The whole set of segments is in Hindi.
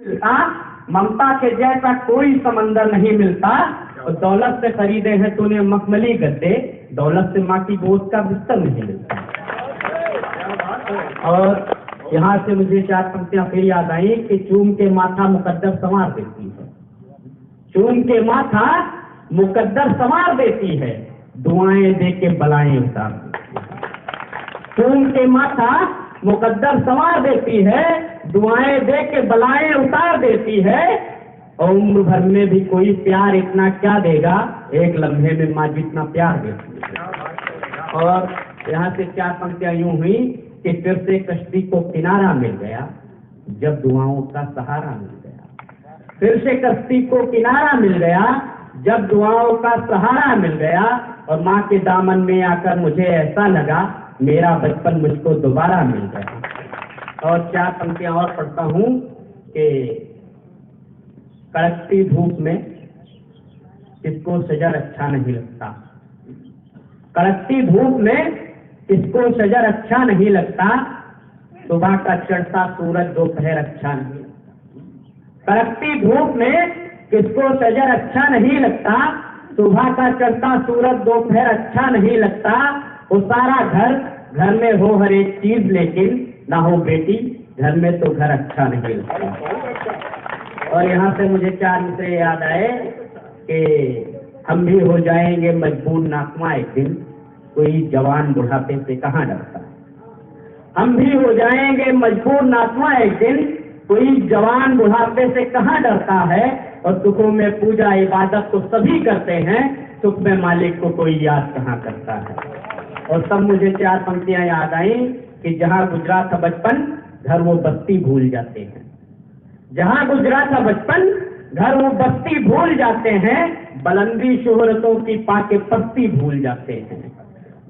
ममता के जैसा कोई समंदर नहीं मिलता। और दौलत से खरीदे हैं तूने मखमली गद्दे, दौलत से माँ की गोद का बिस्तर नहीं मिलता। और यहाँ से मुझे 4 पंक्तियां फिर याद आई कि चूम के माथा मुकद्दर संवार देती है। चूम के माथा मुकद्दर संवार देती है, दुआएं दे के बलाएं उतार देती है। चूम के माथा मुकद्दर संवार देती है, दुआएं दे के बलाएं उतार देती है। और उम्र भर में भी कोई प्यार इतना क्या देगा, एक लम्हे में माँ जितना प्यार देती है। और यहाँ से 4 पंक्तियां यूं हुई कि फिर से कश्ती को किनारा मिल गया जब दुआओं का सहारा मिल गया। फिर से कश्ती को किनारा मिल गया जब दुआओं का सहारा मिल गया। और माँ के दामन में आकर मुझे ऐसा लगा मेरा बचपन मुझको दोबारा मिल गया। और 4 पंक्तियां और पढ़ता हूँ कि कड़कती धूप में किसको शजर अच्छा नहीं लगता। कड़कती धूप में किसको शजर अच्छा नहीं लगता, सुबह का चढ़ता सूरज दोपहर अच्छा नहीं लगता। कड़कती धूप में किसको शजर अच्छा नहीं लगता, सुबह का चढ़ता सूरज दोपहर अच्छा नहीं लगता। वो सारा घर में हो हर एक चीज, लेकिन ना हो बेटी घर में तो घर अच्छा नहीं लगता। और यहाँ से मुझे 4 मिसरे याद आए कि हम भी हो जाएंगे मजबूर नाकमा एक दिन, कोई जवान बुढ़ापे से कहाँ डरता है। हम भी हो जाएंगे मजबूर नाकमा एक दिन, कोई जवान बुढ़ापे से कहाँ डरता है। और सुखों में पूजा इबादत तो सभी करते हैं, सुख में मालिक को कोई याद कहाँ करता है। और तब मुझे 4 पंक्तियां याद आई कि जहाँ गुजरा था बचपन घर वो बस्ती भूल जाते हैं। जहाँ गुजरा था बचपन घर वो बस्ती भूल जाते हैं, बुलंदी शोहरतों की पाके पस्ती भूल जाते हैं।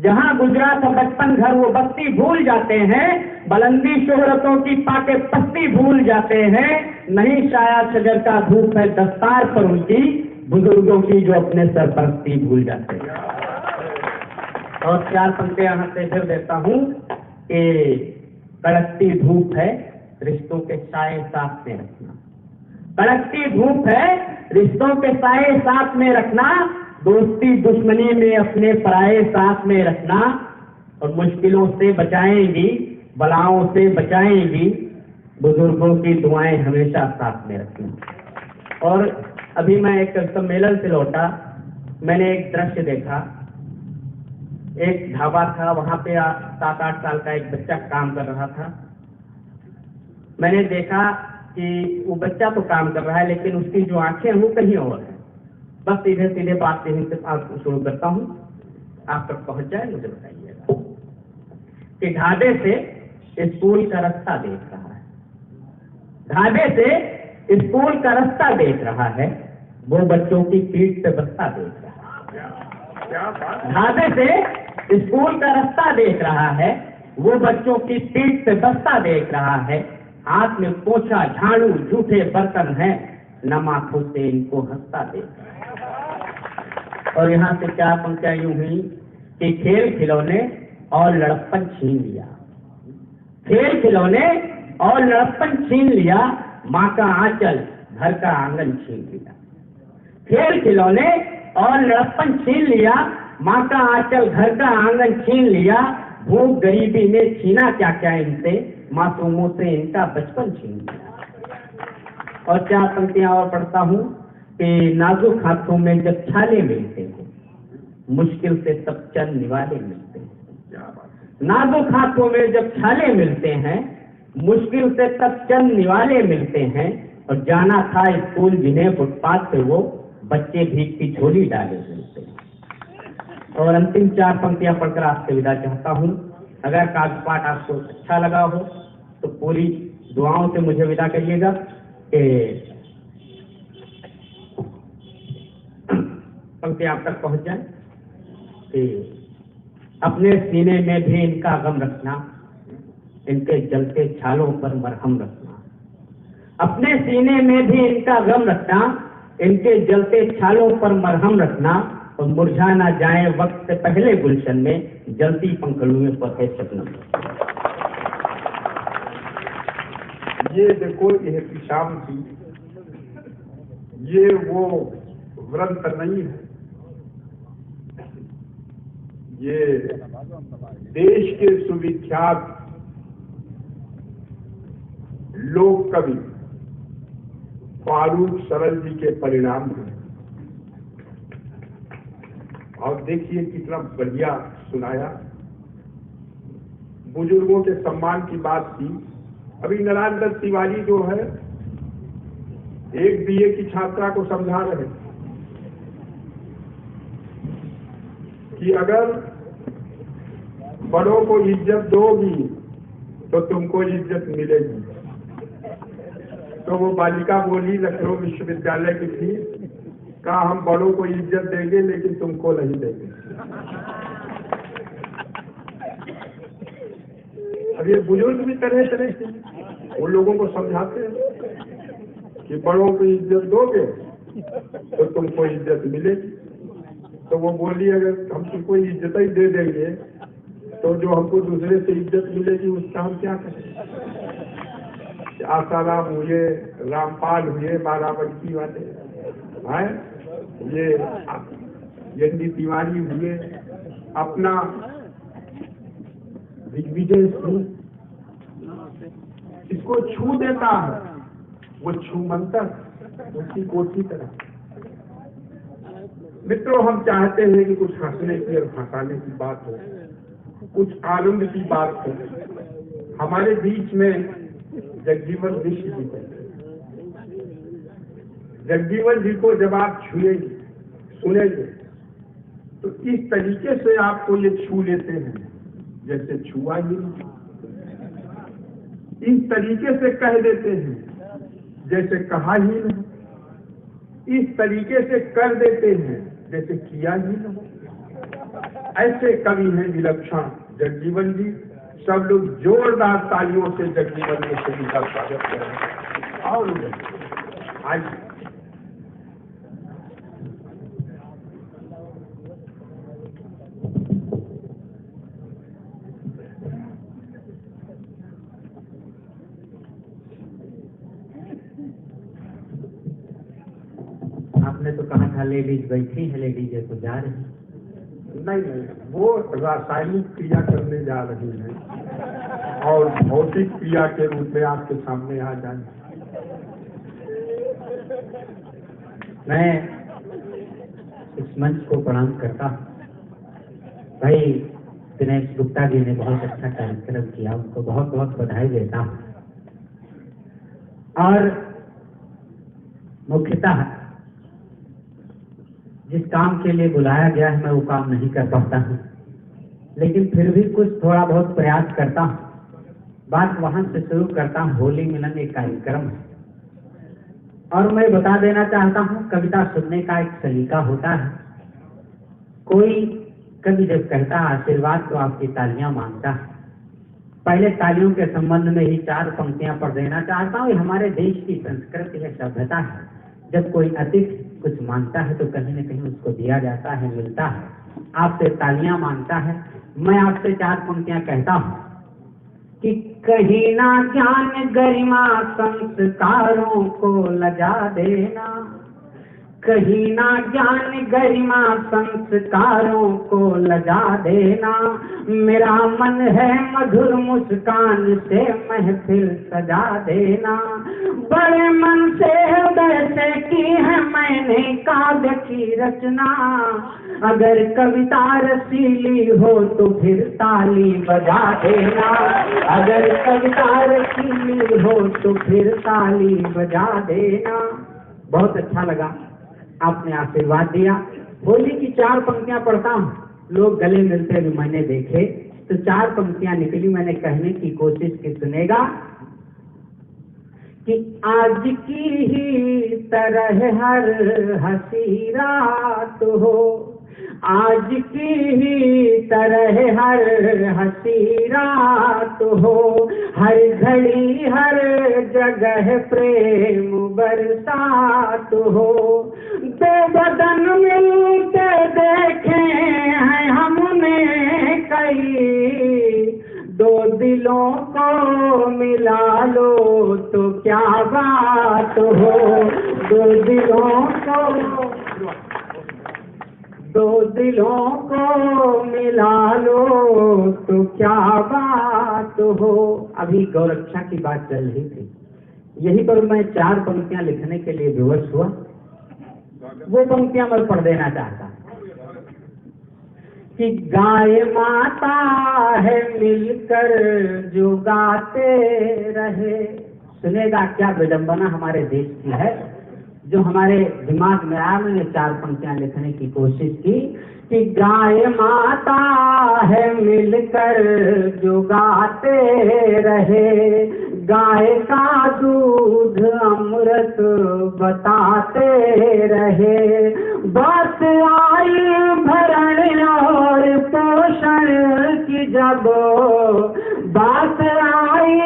जहाँ गुजरा था बचपन घर वो बस्ती भूल जाते हैं, बुलंदी शोहरतों की पाके पस्ती भूल जाते हैं। नहीं शाया शजर का धूप है दस्तार पर उनकी, बुजुर्गों की जो अपने सरपरस्ती भूल जाते हैं। और 4 पंक्तियां यहाँ से फिर देता हूँ कि कड़कती धूप है रिश्तों के साए साथ में रखना। कड़कती धूप है रिश्तों के साए साथ में रखना, दोस्ती दुश्मनी में अपने पराये साथ में रखना। और मुश्किलों से बचाएंगी बलाओं से बचाएंगी, बुजुर्गों की दुआएं हमेशा साथ में रखना। और अभी मैं एक सम्मेलन से लौटा, मैंने एक दृश्य देखा। एक ढाबा था, वहां पे 7-8 साल का एक बच्चा काम कर रहा था। मैंने देखा कि वो बच्चा तो काम कर रहा है लेकिन उसकी जो आंखें हैं वो कहीं और है। बस सीधे सीधे बात यहीं से शुरू करता हूँ, आप तक पहुंच जाए मुझे बताइएगा। कि ढाबे से स्कूल का रास्ता देख रहा है, ढाबे से स्कूल का रास्ता देख रहा है, वो बच्चों की पीठ पे बस्ता देख रहा है। ढाबे से स्कूल का रास्ता देख रहा है, वो बच्चों की पीठ पे बस्ता देख रहा है। हाथ में पोछा झाड़ू जूठे बर्तन है, नम आंखों से इनको हंसता देख रहा है। और यहाँ से 4 पंक्तियां यूं हुई कि खेल खिलौने और लड़प्पन छीन लिया। खेल खिलौने और लड़प्पन छीन लिया, माँ का आंचल घर का आंगन छीन लिया। खेल खिलौने और लड़प्पन छीन लिया, माँ का आंचल घर का आंगन छीन लिया। भूख गरीबी ने छीना क्या क्या इनसे, मासूमों से इनका बचपन छीन लिया। और 4 पंक्तियां और पढ़ता हूँ कि नाजुक हाथों में जब छाले मिलते हैं, मुश्किल से तब चंद निवाले मिलते हैं। नाजुक हाथों में जब छाले मिलते हैं, मुश्किल से तब चंद निवाले मिलते हैं। और जाना था स्कूल जिन्हें फुटपाथ पे वो बच्चे भीख की झोली डाले मिलते हैं। और अंतिम 4 पंक्तियां पढ़कर आपसे विदा चाहता हूँ। अगर कागपाठ आपको अच्छा लगा हो तो पूरी दुआओं से मुझे विदा करिएगा कि पंक्ति आप तक पहुंच जाए। कि अपने सीने में भी इनका गम रखना, इनके जलते छालों पर मरहम रखना। अपने सीने में भी इनका गम रखना, इनके जलते छालों पर मरहम रखना। और मुरझा ना जाए वक्त से पहले गुलशन में, जलती पंखुड़ियों पर है शबनम। ये देखो एहतिशाम की, ये वो व्रत नहीं है, ये देश के सुविख्यात लोक कवि फारूक सरल जी के परिणाम हैं। और देखिए कितना बढ़िया सुनाया, बुजुर्गों के सम्मान की बात की। अभी नारायण दत्त तिवारी जो है, एक बीए की छात्रा को समझा रहे कि अगर बड़ों को इज्जत दोगी तो तुमको इज्जत मिलेगी। तो वो बालिका बोली, लखनऊ विश्वविद्यालय की थी, कहा हम बड़ों को इज्जत देंगे लेकिन तुमको नहीं देंगे। अब ये बुजुर्ग भी तरह तरह से उन लोगों को समझाते हैं कि बड़ों को इज्जत दोगे तो तुमको इज्जत मिलेगी। तो वो बोली अगर हम तुमको इज्जत ही दे देंगे तो जो हमको दूसरे से इज्जत मिलेगी उसका हम क्या करें। आसाराम हुए, रामपाल हुए, बाराबंकी वाले हैं, ये एन.डी. तिवारी हुए, अपना दिग्विजय सिंह, इसको छू देता है वो छूमंतर, उसकी कोठी तरह। मित्रों, हम चाहते हैं कि कुछ हंसने की और हंसाने की बात हो, कुछ आनंद की बात हो। हमारे बीच में जगजीवन विश्व जी थे। जगजीवन जी को जब आप छुएंगे, सुनेंगे, तो इस तरीके से आपको ये छू लेते हैं जैसे छुआ ही नहीं। इस तरीके से कह देते हैं जैसे कहा ही नहीं। इस तरीके से कर देते हैं जैसे किया ही नहीं। ऐसे कवि हैं विलक्षण जगजीवन जी। सब लोग जोरदार तालियों से जगजीवन के सभी का स्वागत करें। और आइए, आपने तो कहा था लेडीज बैठी है, लेडीज तो जा रही है। नहीं, वो रासायनिक क्रिया करने जा रही है और भौतिक क्रिया के रूप में आपके सामने आ जाए। मैं इस मंच को प्रणाम करता हूँ। भाई दिनेश गुप्ता जी ने बहुत अच्छा कार्यक्रम किया, उनको बहुत बहुत बधाई देता हूँ। और मुख्यतः जिस काम के लिए बुलाया गया है मैं वो काम नहीं कर पाता हूँ, लेकिन फिर भी कुछ थोड़ा बहुत प्रयास करता हूँ। बात वहां से शुरू करता हूँ। होली मिलन एक कार्यक्रम है और मैं बता देना चाहता हूँ, कविता सुनने का एक सलीका होता है। कोई कवि जब कहता है आशीर्वाद तो आपकी तालियां मांगता है। पहले तालियों के संबंध में ही 4 पंक्तियां पढ़ देना चाहता हूँ। हमारे देश की संस्कृति है, सभ्यता है। जब कोई अतिथि कुछ मांगता है तो कहीं न कहीं उसको दिया जाता है, मिलता है। आपसे तालियां मांगता है। मैं आपसे 4 पंक्तियां कहता हूँ कि कहीं ना ज्ञान गरिमा संस्कारों को लजा देना, कहीं ना ज्ञान गरिमा संस्कारों को लजा देना। मेरा मन है मधुर मुस्कान से महफिल सजा देना। बड़े मन से हृदय से की है मैंने काव्य की रचना। अगर कविता रसीली हो तो फिर ताली बजा देना। अगर कविता रसीली हो तो फिर ताली बजा देना। बहुत अच्छा लगा, आपने आशीर्वाद दिया। होली की 4 पंक्तियां पढ़ता हूँ, लोग गले मिलते हुए मैंने देखे तो 4 पंक्तियां निकली। मैंने कहने की कोशिश की, सुनेगा कि आज की ही तरह हर हंसी रात हो, आज की ही तरह हर हंसी रात हो, हर घड़ी हर जगह प्रेम बरसात हो। 2 बदन मिलते देखे हैं हमने कई, 2 दिल दिलों को मिला लो तो क्या बात हो, दो दिलों को मिला लो तो क्या बात हो। अभी गौरक्षा की बात चल रही थी, यही पर मैं 4 पंक्तियां लिखने के लिए विवश हुआ, वो पंक्तियां मैं पढ़ देना चाहता कि गाय माता है मिलकर जो गाते रहे। सुनेगा क्या विडंबना हमारे देश की है, जो हमारे दिमाग में आया। मैंने 4 पंक्तियां लिखने की कोशिश की कि गाय माता है मिलकर जो गाते रहे, गाय का दूध अमृत बताते रहे, बात आई भरण और पोषण की जब, बात आई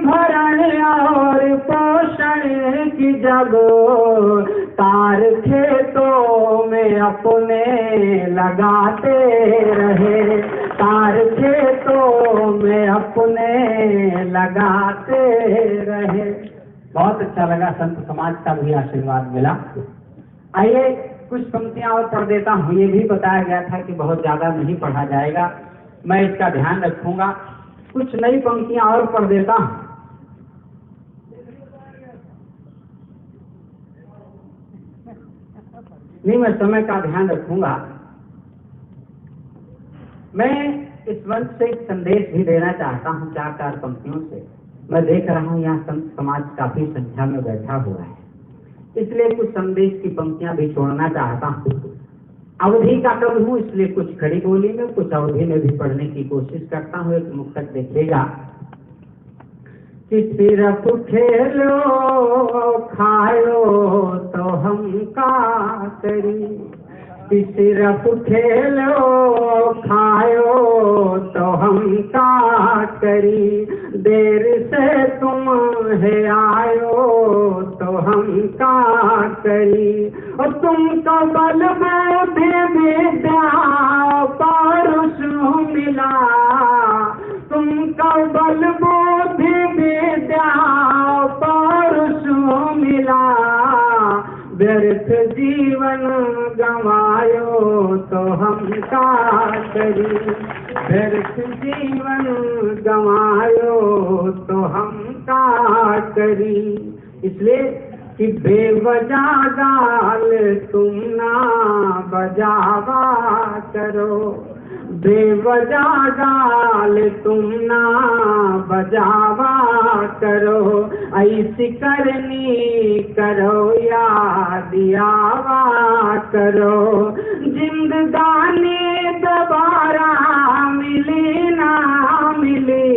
भरण और पोषण की जब, तार खेतों में अपने लगाते रहे, तार खेतों में अपने लगाते रहे। बहुत अच्छा लगा, संत समाज का भी आशीर्वाद मिला। आइए कुछ पंक्तियां और पढ़ देता हूँ। ये भी बताया गया था कि बहुत ज्यादा नहीं पढ़ा जाएगा, मैं इसका ध्यान रखूंगा। कुछ नई पंक्तियां और पढ़ देता हूँ। नहीं, मैं समय का ध्यान रखूंगा। मैं इस मंच से एक संदेश भी देना चाहता हूँ 4 पंक्तियों से। मैं देख रहा हूँ यहाँ संत समाज काफी संख्या में बैठा हुआ है, इसलिए कुछ संदेश की पंक्तियां भी छोड़ना चाहता हूँ। अवधि का कम हूँ, इसलिए कुछ खड़ी बोली में, कुछ अवधि में भी पढ़ने की कोशिश करता हूँ। एक मुक्तक देखिएगा कि सिर्फ खेलो खाओ तो हम का करी, कि सिर्फ खेलो खाओ तो हम का करी, देर से तुम है आयो तो हम का करी, और तुमको बल बुद्धि विद्या परुष मिला, तुमको बल बुद्धि विद्या परुष मिला, व्यर्थ जीवन गंवायो तो हम का करी, व्यर्थ जीवन गंवायो तो हम का करी। इसलिए कि बेवजह गाल तुम ना बजावा करो, बेवजह गाल तुम ना बजावा करो, ऐसी करनी करो याद आवा करो, जिंदगानी दोबारा मिली ना मिली,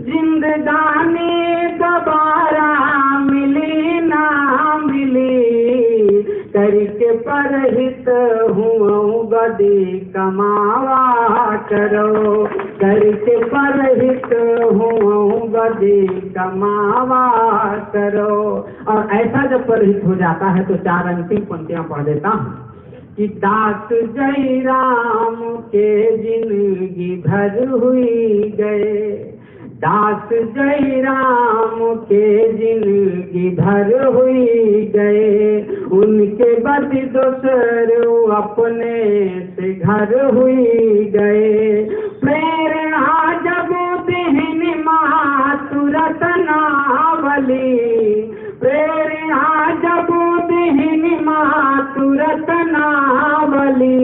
जिंदगानी दोबारा मिली ना मिली, करके परहित हूँ बदी कमावा करो, करके परहित हूँ बदी कमावा करो। और ऐसा जब परहित हो जाता है तो 4 अंतिम पंक्तियां पढ़ देता हूँ कि दास जय राम के जिंदगी भर हुई गए, दास जय राम के जिंदगी भर हुई गए, उनके बद दोसर अपने से घर हुई गए, प्रेरणा जब देहन मातुरत नावली, प्रेरणा जब देहन मातुरत नावली,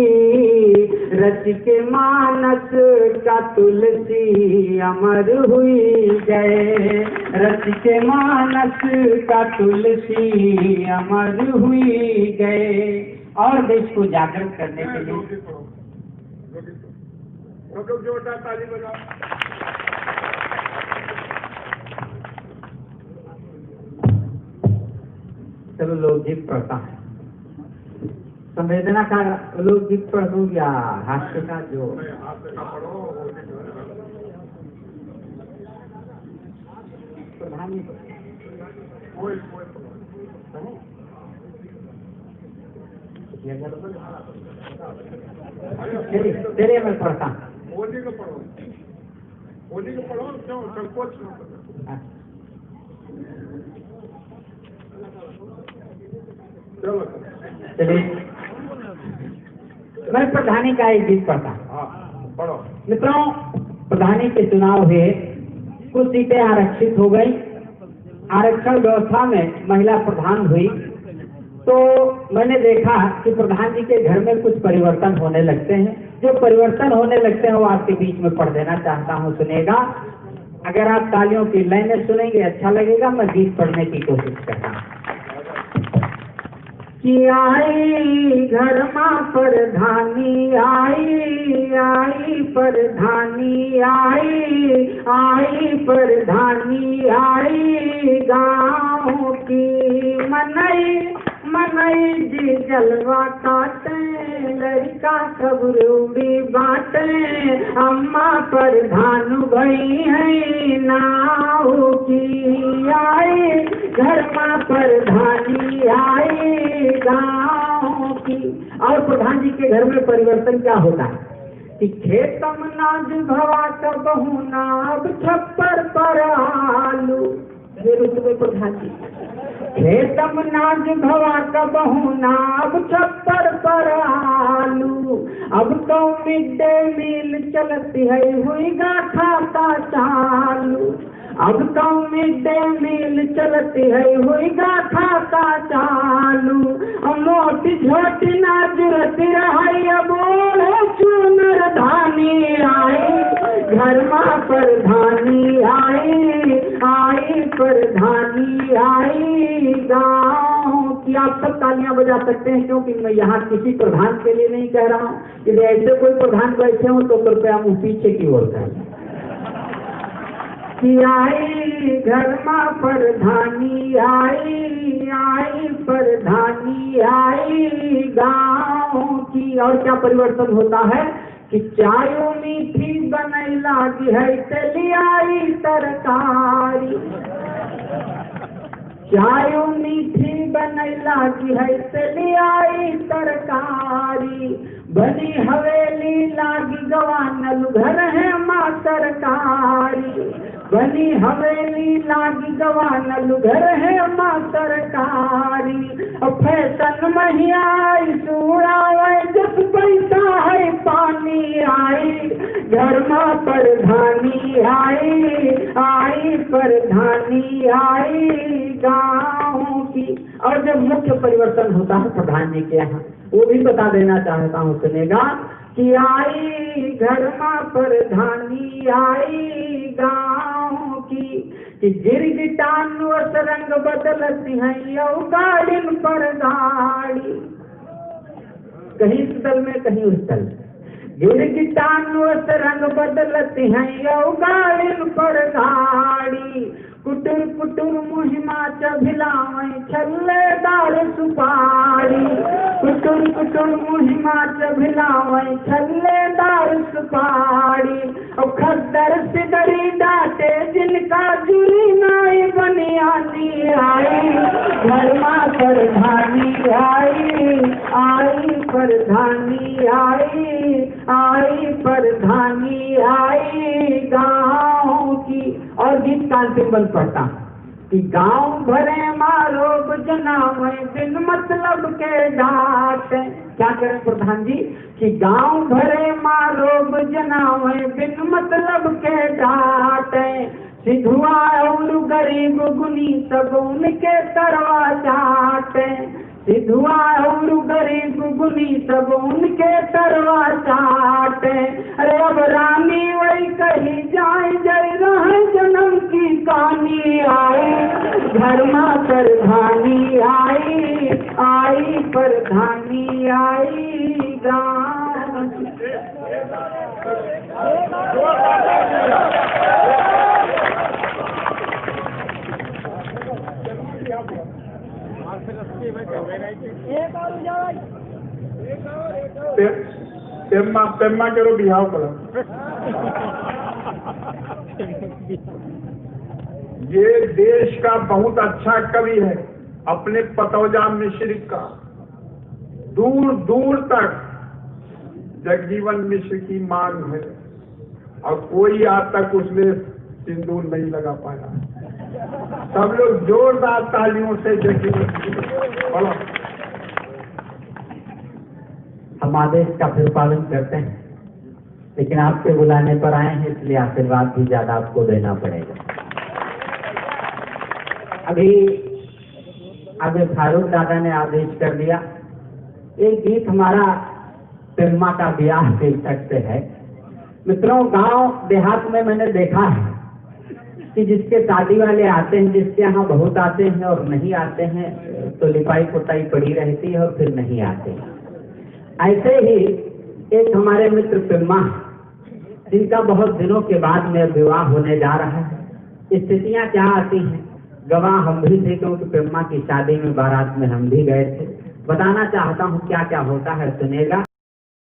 रच के मानस का तुलसी अमर हुई गए, रच के मानस का तुलसी अमर हुई गए। और देश को जागृत करने के लिए ताली बजाओ। चलो लोकगीत पढ़ता है। संवेदना का लोकगीत पढ़ दूं या हास्य का? जो तेरे मैं पढ़ता हूँ। होली को पढ़ो, क्यों संकोच न करना। चलो चलिए, मैं प्रधानी का एक गीत पढ़ता हूँ। हाँ पढ़ो। मित्रों, प्रधानी के चुनाव हुए, कुछ सीटें आरक्षित हो गई। आरक्षण व्यवस्था में महिला प्रधान हुई, तो मैंने देखा कि प्रधान जी के घर में कुछ परिवर्तन होने लगते हैं। जो परिवर्तन होने लगते हैं वो आपके बीच में पढ़ देना चाहता हूँ, सुनेगा। अगर आप तालियों की लाइनें सुनेंगे अच्छा लगेगा। मैं गीत पढ़ने की कोशिश करता हूँ। कि आई घर मां प्रधानी आई प्रधानी आई प्रधानी आई गाँव की मनई जी जलवा काटे लड़का सब रूड़ी बाटे अम्मा प्रधान भई है नाव की आई घर मां प्रधानी आई गाँव की। और प्रधान जी के घर में परिवर्तन क्या होता है कि खेतम नाज भवा का बहुना अब छप्पर पर आलू। ये रुतबे प्रधान जी। खेतम नाज भवा का बहुना अब छप्पर पर आलू। अब तो मिड डे मील चलती है हुई गा खाता चालू। अब तो मिड डे मील चलती है हुई गा खाता चालू। मोटी छोटी ना जुरती रहाई अब चुनर धानी आई घर मां प्रधानी आई प्रधानी आई गाँव की। आप सब तालियां बजा सकते हैं, क्योंकि मैं यहाँ किसी प्रधान के लिए नहीं कह रहा हूँ। यदि ऐसे कोई प्रधान बैठे हो तो कृपया मुँह पीछे की ओर करें। कि आई घर मां प्रधानी आई प्रधानी आई गाँव की। और क्या परिवर्तन होता है कि चाय मीठी बनई लागी है चली आई तरकारी। चाय मीठी बनई लागी है चली आई तरकारी। बनी हवेली लागी गवानल घर है माँ सरकारी। बनी हवेली लागी गवानल घर है माँ सरकारी। फैशन महियाई सुरावे जब पैसा है पानी आई घर मां प्रधानी आई प्रधानी आई गाँव की। और जब मुख्य परिवर्तन होता है प्रधान जी के यहाँ, वो भी बता देना चाहता हूँ, सुनेगा। कि आई घर मां प्रधानी आई गाँव की। कि गिरगिटान रंग बदलती है यौ गाड़िन पर गाड़ी। कहीं इस दल में कहीं उस दल। गिरगिटान रंग बदलती है यौ गाड़िन पर गाड़ी। कुटुर कुटुर मुहिमा चभिलावै छल्लेदार सुपारी। कुटुर कुटुर मुहिमा चभिलावै छल्लेदार सुपारी। और खद्दर सिदरी डाटे जिनका जुरी नाई बनियानी आई घर मां प्रधानी आई प्रधानी आई प्रधानी आई गाँव की। और गीत का अंतिम बंद पड़ता कि गाँव भरे मारो जनाव बिन मतलब के डांट। क्या करें प्रधान जी कि गाँव भरे मारो जनाव बिन मतलब के डांट। सिधुआ और गरीब गुनी सब उनके तरवा चाटे। सिधुआ और गरीब गुनी सब उनके तरवा चाटे। अरे अब रानी वही कही जाए जय रहे जन्म की कहानी आई घर मां प्रधानी आई प्रधानी आई गाँव। पेम्मा करो बिहाव करो। ये देश का बहुत अच्छा कवि है, अपने पतौजा मिश्र का दूर दूर तक जगजीवन मिश्र की मांग है। और कोई आज तक उसमें सिंदूर नहीं लगा पाया। सब लोग जोरदार तालियों से देखेंगे। बोलो। हम आदेश का फिर पालन करते हैं, लेकिन आपके बुलाने पर आए हैं इसलिए आशीर्वाद भी ज्यादा आपको देना पड़ेगा। अभी फारूक दादा ने आदेश कर दिया। एक गीत हमारा फिल्मा का ब्याह देख सकते हैं। मित्रों, गांव देहात में मैंने देखा है कि जिसके शादी वाले आते हैं, जिसके यहाँ बहुत आते हैं और नहीं आते हैं, तो लिपाई पुताई पड़ी रहती है और फिर नहीं आते। ऐसे ही एक हमारे मित्र फिल्मा, जिनका बहुत दिनों के बाद में विवाह होने जा रहा है। स्थितियां क्या आती हैं, गवाह हम भी थे, क्योंकि फिल्मा की शादी में बारात में हम भी गए थे। बताना चाहता हूँ क्या क्या होता है, सुनेगा।